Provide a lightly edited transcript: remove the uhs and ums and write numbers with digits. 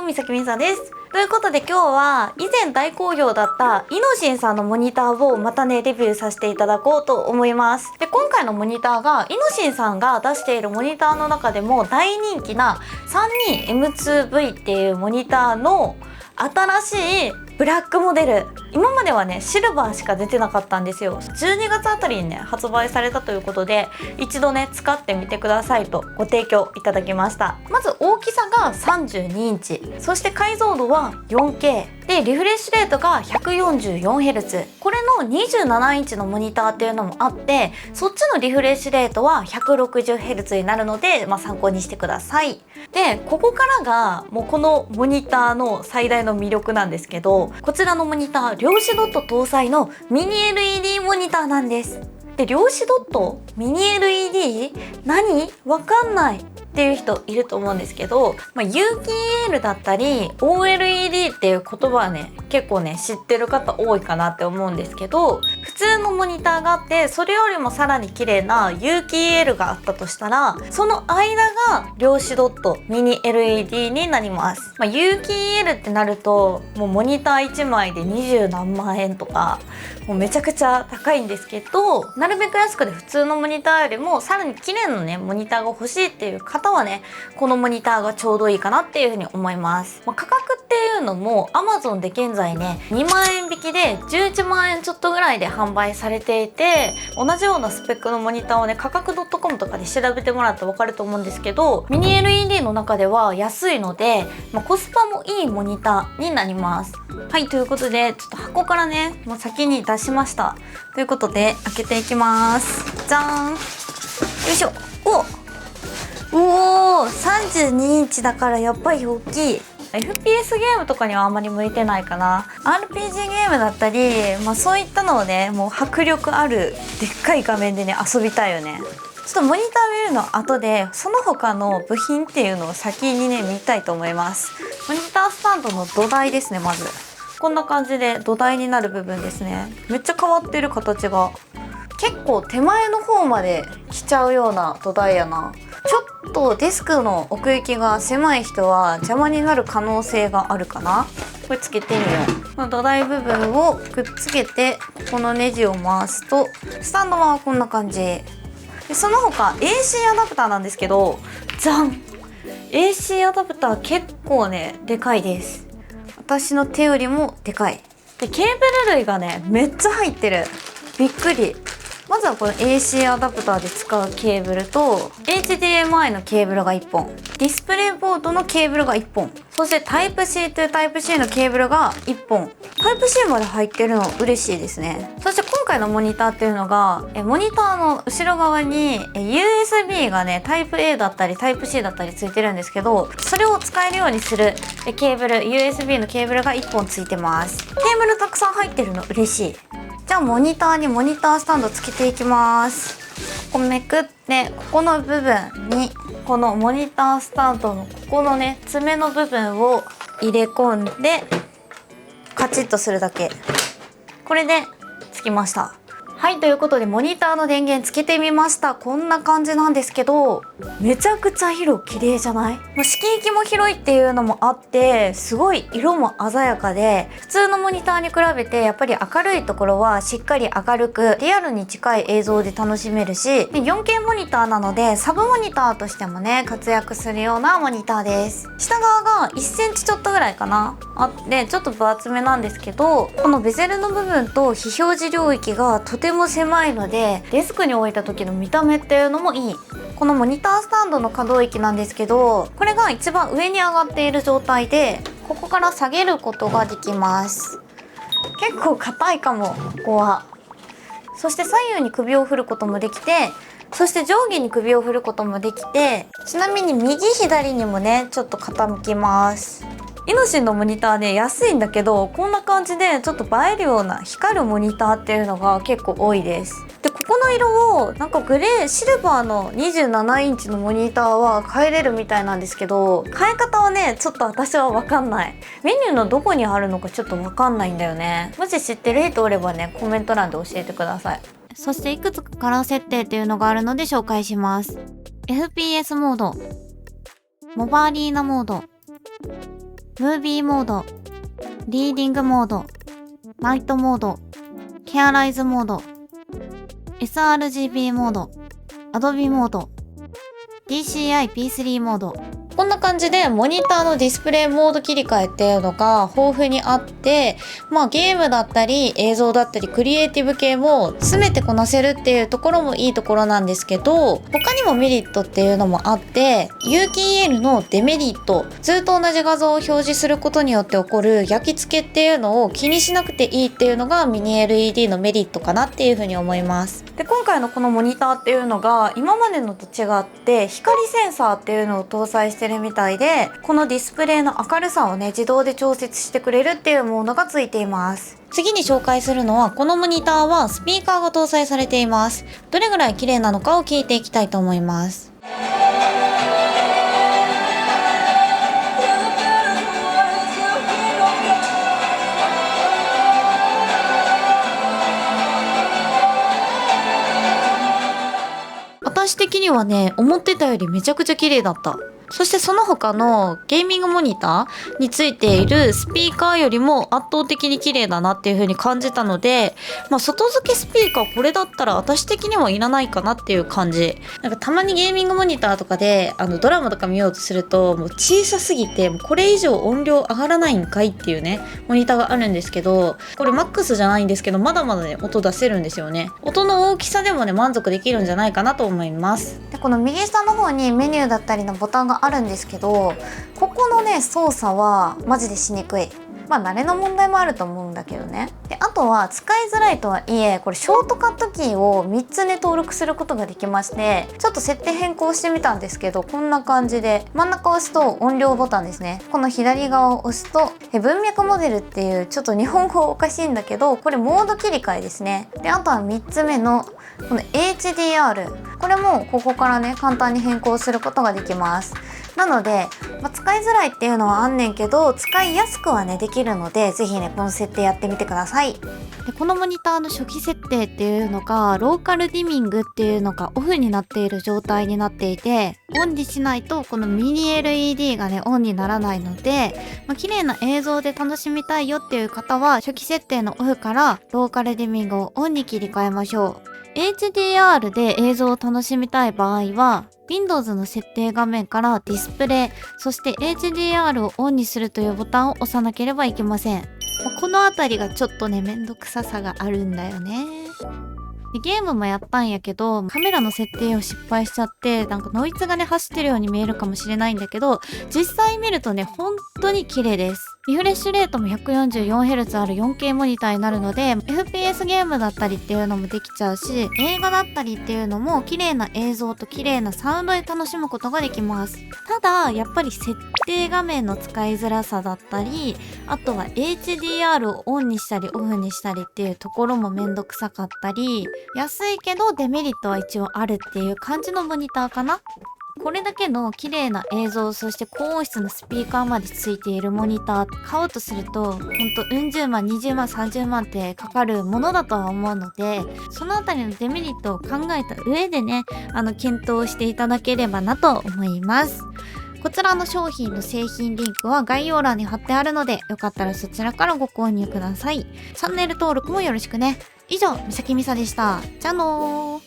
みさきみさです。ということで今日は以前大好評だったイノシンさんのモニターをまたねレビューさせていただこうと思います。で、今回のモニターがイノシンさんが出しているモニターの中でも大人気な 32M2V っていうモニターの新しいブラックモデル。今まではねシルバーしか出てなかったんですよ。12月あたりにね発売されたということで、一度ね使ってみてくださいとご提供いただきました。まず大きさが32インチ、そして解像度は 4K で、リフレッシュレートが 144Hz。 これの27インチのモニターっていうのもあって、そっちのリフレッシュレートは 160Hz になるので、参考にしてください。で、ここからがもうこのモニターの最大の魅力なんですけど、こちらのモニター量子ドット搭載のミニ LED モニターなんです。で、量子ドットミニ LED 何わかんないっていう人いると思うんですけど、有機 EL だったり OLED っていう言葉はね結構ね知ってる方多いかなって思うんですけど、普通のモニターがあってそれよりもさらに綺麗な有機 EL があったとしたら、その間が量子ドットミニ LED になります。有機 EL ってなるともうモニター1枚で20何万円とか、もうめちゃくちゃ高いんですけど、なるべく安くで普通のモニターよりもさらに綺麗なねモニターが欲しいっていう方はね、このモニターがちょうどいいかなっていうふうに思います。価格っていうのも Amazon で現在ね2万円引きで11万円ちょっとぐらいで販売されていて、同じようなスペックのモニターをね価格 .com とかで調べてもらってわかると思うんですけど、ミニ LED の中では安いので、コスパもいいモニターになります。はい、ということでちょっと箱からねもう先に出しました。ということで開けていきます。じゃーん、よいしょ。おお、32インチだからやっぱり大きい。 FPS ゲームとかにはあまり向いてないかな。 RPG ゲームだったり、そういったのをねもう迫力あるでっかい画面でね遊びたいよね。ちょっとモニター見るの後でその他の部品っていうのを先にね見たいと思います。モニタースタンドの土台ですね。まずこんな感じで土台になる部分ですね。めっちゃ変わってる形が。結構手前の方まで来ちゃうような土台やな。ちょっとデスクの奥行きが狭い人は邪魔になる可能性があるかな。これつけてみよう。この土台部分をくっつけて、このネジを回すとスタンドはこんな感じで、その他 AC アダプターなんですけど、ザン AC アダプター結構ねでかいです。私の手よりもでかい。で、ケーブル類がねめっちゃ入ってる。びっくり。まずはこの AC アダプターで使うケーブルと HDMI のケーブルが1本、ディスプレイボードのケーブルが1本、そして Type-C to Type-C のケーブルが1本。Type-C まで入ってるの嬉しいですね。そして今回のモニターっていうのがモニターの後ろ側に USB がね Type-A だったり Type-C だったりついてるんですけど、それを使えるようにするケーブル USB のケーブルが1本ついてます。ケーブルたくさん入ってるの嬉しい。じゃあモニターにモニタースタンドつけていきます。ここめくって、ここの部分にこのモニタースタンドのここのね爪の部分を入れ込んでカチッとするだけ。これでつきました。はい、ということでモニターの電源つけてみました。こんな感じなんですけど、めちゃくちゃ広く綺麗じゃない？色域も広いっていうのもあってすごい色も鮮やかで、普通のモニターに比べてやっぱり明るいところはしっかり明るくリアルに近い映像で楽しめるし、4K モニターなのでサブモニターとしてもね活躍するようなモニターです。下側が1センチちょっとぐらいかなあって、ちょっと分厚めなんですけど、このベゼルの部分と非表示領域がとても狭いのでデスクに置いた時の見た目っていうのもいい。このモニタースタンドの可動域なんですけど、これが一番上に上がっている状態で、ここから下げることができます。結構硬いかも、ここは。そして左右に首を振ることもできて、そして上下に首を振ることもできて、ちなみに右左にもねちょっと傾きます。イノシンのモニターね安いんだけど、こんな感じでちょっと映えるような光るモニターっていうのが結構多いです。で、ここの色をなんかグレーシルバーの27インチのモニターは変えれるみたいなんですけど、変え方はねちょっと私は分かんない。メニューのどこにあるのかちょっと分かんないんだよね。もし知ってる人おればねコメント欄で教えてください。そしていくつかカラー設定っていうのがあるので紹介します。 FPS モード、モバアリーナモード、ムービーモード、リーディングモード、ナイトモード、ケアライズモード、sRGB モード、アドビモード、DCI-P3 モード。こんな感じでモニターのディスプレイモード切り替えっていうのが豊富にあって、ゲームだったり映像だったりクリエイティブ系も全てこなせるっていうところもいいところなんですけど、他にもメリットっていうのもあって、有機 EL のデメリット、ずっと同じ画像を表示することによって起こる焼き付けっていうのを気にしなくていいっていうのがミニ LED のメリットかなっていうふうに思います。で、今回のこのモニターっていうのが今までのと違って光センサーっていうのを搭載してるみたいで、このディスプレイの明るさをね自動で調節してくれるっていうモードがついています。次に紹介するのは、このモニターはスピーカーが搭載されています。どれぐらい綺麗なのかを聞いていきたいと思います。私的にはね、思ってたよりめちゃくちゃ綺麗だった。そしてその他のゲーミングモニターについているスピーカーよりも圧倒的に綺麗だなっていう風に感じたので、外付けスピーカーこれだったら私的にはいらないかなっていう感じ。なんかたまにゲーミングモニターとかでドラマとか見ようとすると、もう小さすぎてもうこれ以上音量上がらないんかいっていうねモニターがあるんですけど、これマックスじゃないんですけど、まだまだね音出せるんですよね。音の大きさでもね満足できるんじゃないかなと思います。で、この右下の方にメニューだったりのボタンがあるんですけど、ここのね操作はマジでしにくい。慣れの問題もあると思うんだけどね。で、あとは使いづらいとはいえ、これショートカットキーを3つね登録することができまして、ちょっと設定変更してみたんですけど、こんな感じで真ん中を押すと音量ボタンですね。この左側を押すと文脈モデルっていう、ちょっと日本語おかしいんだけど、これモード切り替えですね。で、あとは3つ目のこの HDR、 これもここからね簡単に変更することができます。なので、使いづらいっていうのはあんねんけど、使いやすくはねできるので、ぜひねこの設定やってみてください。で、このモニターの初期設定っていうのがローカルディミングっていうのがオフになっている状態になっていて、オンにしないとこのミニ LED がねオンにならないので、綺麗な映像で楽しみたいよっていう方は初期設定のオフからローカルディミングをオンに切り替えましょう。HDR で映像を楽しみたい場合は Windows の設定画面からディスプレイ、そして HDR をオンにするというボタンを押さなければいけません。このあたりがちょっとねめんどくささがあるんだよね。で、ゲームもやったんやけど、カメラの設定を失敗しちゃって、なんかノイズがね走ってるように見えるかもしれないんだけど、実際見るとね本当に綺麗です。リフレッシュレートも 144Hz ある 4K モニターになるので、 FPS ゲームだったりっていうのもできちゃうし、映画だったりっていうのも綺麗な映像と綺麗なサウンドで楽しむことができます。ただやっぱり設定画面の使いづらさだったり、あとは HDR をオンにしたりオフにしたりっていうところもめんどくさかったり、安いけどデメリットは一応あるっていう感じのモニターかな。これだけの綺麗な映像、そして高音質のスピーカーまでついているモニター買うとすると、ほんとうん十万20万30万ってかかるものだとは思うので、そのあたりのデメリットを考えた上でね検討していただければなと思います。こちらの商品の製品リンクは概要欄に貼ってあるので、よかったらそちらからご購入ください。チャンネル登録もよろしくね。以上、みさきみさでした。じゃあのー。